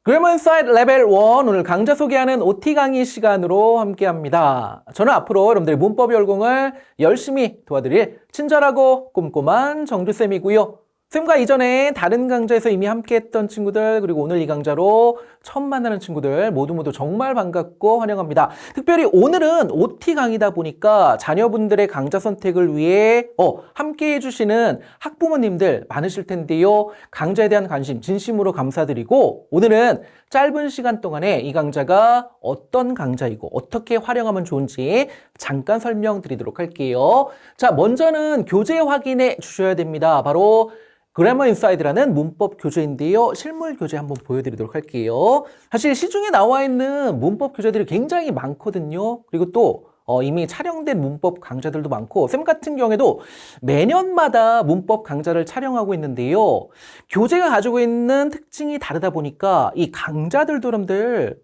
그래머 인사이드 레벨 1 오늘 강좌 소개하는 OT 강의 시간으로 함께합니다. 저는 앞으로 여러분들의 문법 열공을 열심히 도와드릴 친절하고 꼼꼼한 정주쌤이고요. 쌤과 이전에 다른 강좌에서 이미 함께했던 친구들 그리고 오늘 이 강좌로 처음 만나는 친구들 모두 정말 반갑고 환영합니다. 특별히 오늘은 OT 강의다 보니까 자녀분들의 강좌 선택을 위해 함께 해주시는 학부모님들 많으실 텐데요. 강좌에 대한 관심 진심으로 감사드리고 오늘은 짧은 시간 동안에 이 강좌가 어떤 강좌이고 어떻게 활용하면 좋은지 잠깐 설명드리도록 할게요. 자, 먼저는 교재 확인해 주셔야 됩니다. 바로 그래머 인사이드라는 문법 교재인데요. 실물 교재 한번 보여드리도록 할게요. 사실 시중에 나와 있는 문법 교재들이 굉장히 많거든요. 그리고 또 이미 촬영된 문법 강좌들도 많고 쌤 같은 경우에도 매년마다 문법 강좌를 촬영하고 있는데요. 교재가 가지고 있는 특징이 다르다 보니까 이 강좌들도 여러분들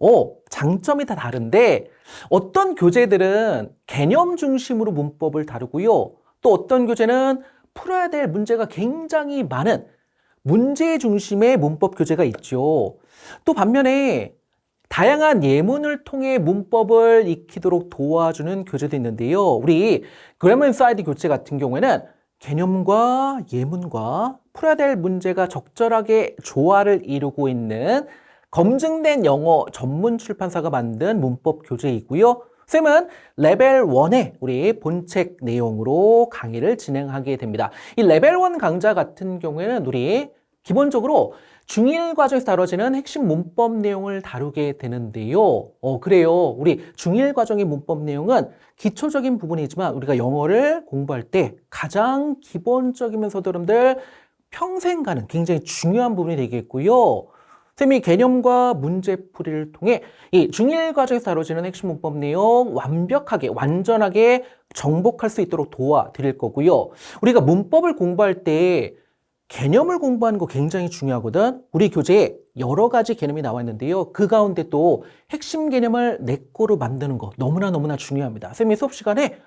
장점이 다 다른데 어떤 교재들은 개념 중심으로 문법을 다루고요. 또 어떤 교재는 풀어야 될 문제가 굉장히 많은 문제 중심의 문법 교재가 있죠. 또 반면에 다양한 예문을 통해 문법을 익히도록 도와주는 교재도 있는데요. 우리 그래머 인사이드 교재 같은 경우에는 개념과 예문과 풀어야 될 문제가 적절하게 조화를 이루고 있는 검증된 영어 전문 출판사가 만든 문법 교재이고요. 쌤은 레벨 1의 우리 본책 내용으로 강의를 진행하게 됩니다. 이 레벨 1 강좌 같은 경우에는 우리 기본적으로 중1 과정에서 다뤄지는 핵심 문법 내용을 다루게 되는데요. 그래요. 우리 중1 과정의 문법 내용은 기초적인 부분이지만 우리가 영어를 공부할 때 가장 기본적이면서도 여러분들 평생 가는 굉장히 중요한 부분이 되겠고요. 쌤이 개념과 문제풀이를 통해 이 중1 과정에서 다뤄지는 핵심 문법 내용 완벽하게, 완전하게 정복할 수 있도록 도와드릴 거고요. 우리가 문법을 공부할 때 개념을 공부하는 거 굉장히 중요하거든. 우리 교재에 여러 가지 개념이 나와 있는데요. 그 가운데 또 핵심 개념을 내 거로 만드는 거 너무나 중요합니다. 쌤이 수업 시간에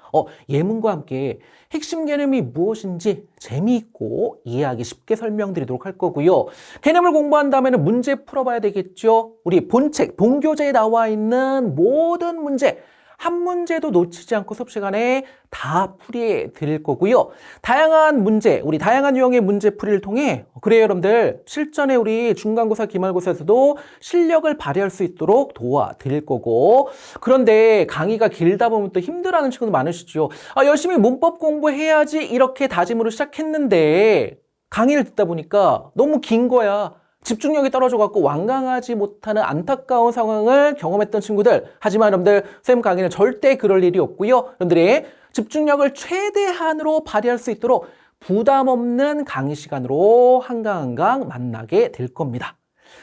예문과 함께 핵심 개념이 무엇인지 재미있고 이해하기 쉽게 설명드리도록 할 거고요. 개념을 공부한 다음에는 문제 풀어봐야 되겠죠. 우리 본책, 본교재에 나와 있는 모든 문제 한 문제도 놓치지 않고 수업 시간에 다 풀이해 드릴 거고요. 다양한 문제, 우리 다양한 유형의 문제 풀이를 통해 그래요 여러분들 실전에 우리 중간고사, 기말고사에서도 실력을 발휘할 수 있도록 도와드릴 거고 그런데 강의가 길다 보면 또 힘들어하는 친구도 많으시죠. 열심히 문법 공부해야지 이렇게 다짐으로 시작했는데 강의를 듣다 보니까 너무 긴 거야. 집중력이 떨어져갖고 완강하지 못하는 안타까운 상황을 경험했던 친구들 하지만 여러분들 쌤 강의는 절대 그럴 일이 없고요. 여러분들이 집중력을 최대한으로 발휘할 수 있도록 부담 없는 강의 시간으로 한강 만나게 될 겁니다.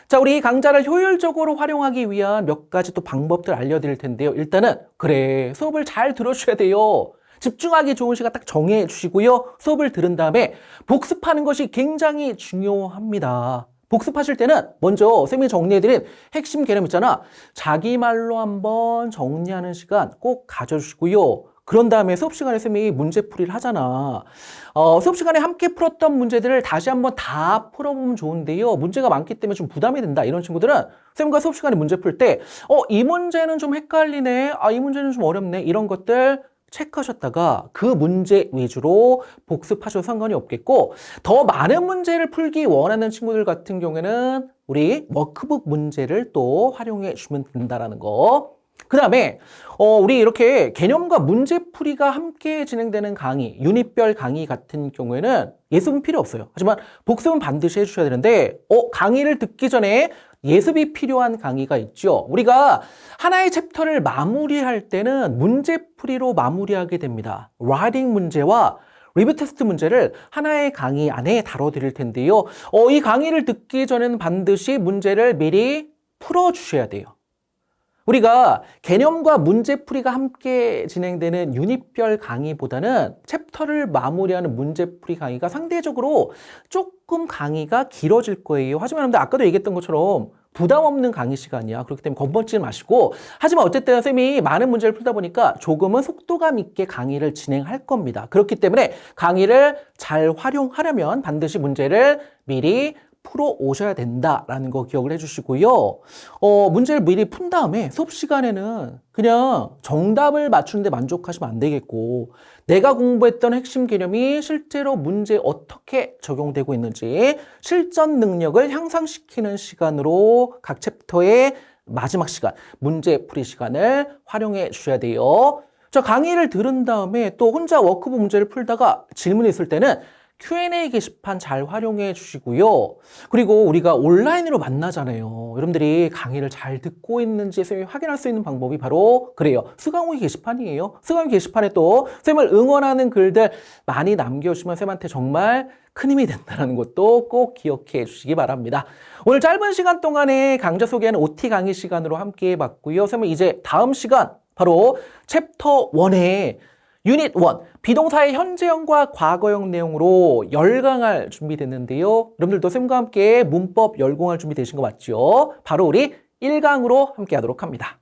자, 우리 강좌를 효율적으로 활용하기 위한 몇 가지 또 방법들 알려드릴 텐데요. 일단은 수업을 잘 들어주셔야 돼요. 집중하기 좋은 시간 딱 정해 주시고요. 수업을 들은 다음에 복습하는 것이 굉장히 중요합니다. 복습하실 때는 먼저 쌤이 정리해드린 핵심 개념 있잖아. 자기 말로 한번 정리하는 시간 꼭 가져주시고요. 그런 다음에 수업 시간에 쌤이 문제풀이를 하잖아. 수업 시간에 함께 풀었던 문제들을 다시 한번 다 풀어보면 좋은데요. 문제가 많기 때문에 좀 부담이 된다. 이런 친구들은 쌤과 수업 시간에 문제 풀 때 이 문제는 좀 헷갈리네. 이 문제는 좀 어렵네. 이런 것들 체크하셨다가 그 문제 위주로 복습하셔도 상관이 없겠고 더 많은 문제를 풀기 원하는 친구들 같은 경우에는 우리 워크북 문제를 또 활용해 주시면 된다라는 거. 그 다음에 우리 이렇게 개념과 문제풀이가 함께 진행되는 강의, 유닛별 강의 같은 경우에는 예습은 필요 없어요. 하지만 복습은 반드시 해주셔야 되는데 강의를 듣기 전에 예습이 필요한 강의가 있죠. 우리가 하나의 챕터를 마무리할 때는 문제풀이로 마무리하게 됩니다. 라이팅 문제와 리뷰 테스트 문제를 하나의 강의 안에 다뤄드릴 텐데요. 이 강의를 듣기 전에는 반드시 문제를 미리 풀어주셔야 돼요. 우리가 개념과 문제풀이가 함께 진행되는 유닛별 강의보다는 챕터를 마무리하는 문제풀이 강의가 상대적으로 조금 강의가 길어질 거예요. 하지만 여러분들 아까도 얘기했던 것처럼 부담 없는 강의 시간이야. 그렇기 때문에 겁먹지 마시고 하지만 어쨌든 쌤이 많은 문제를 풀다 보니까 조금은 속도감 있게 강의를 진행할 겁니다. 그렇기 때문에 강의를 잘 활용하려면 반드시 문제를 미리 풀어 오셔야 된다라는 거 기억을 해주시고요. 문제를 미리 푼 다음에 수업 시간에는 그냥 정답을 맞추는데 만족하시면 안 되겠고 내가 공부했던 핵심 개념이 실제로 문제에 어떻게 적용되고 있는지 실전 능력을 향상시키는 시간으로 각 챕터의 마지막 시간, 문제풀이 시간을 활용해 주셔야 돼요. 자, 강의를 들은 다음에 또 혼자 워크북 문제를 풀다가 질문이 있을 때는 Q&A 게시판 잘 활용해 주시고요. 그리고 우리가 온라인으로 만나잖아요. 여러분들이 강의를 잘 듣고 있는지 쌤이 확인할 수 있는 방법이 바로 그래요. 수강후기 게시판이에요. 수강후기 게시판에 또 쌤을 응원하는 글들 많이 남겨주시면 쌤한테 정말 큰 힘이 된다는 것도 꼭 기억해 주시기 바랍니다. 오늘 짧은 시간 동안에 강좌 소개하는 OT 강의 시간으로 함께 해봤고요. 쌤은 이제 다음 시간 바로 챕터 1의 유닛 1, 비동사의 현재형과 과거형 내용으로 열강할 준비됐는데요. 여러분들도 쌤과 함께 문법 열공할 준비 되신 거 맞죠? 바로 우리 1강으로 함께 하도록 합니다.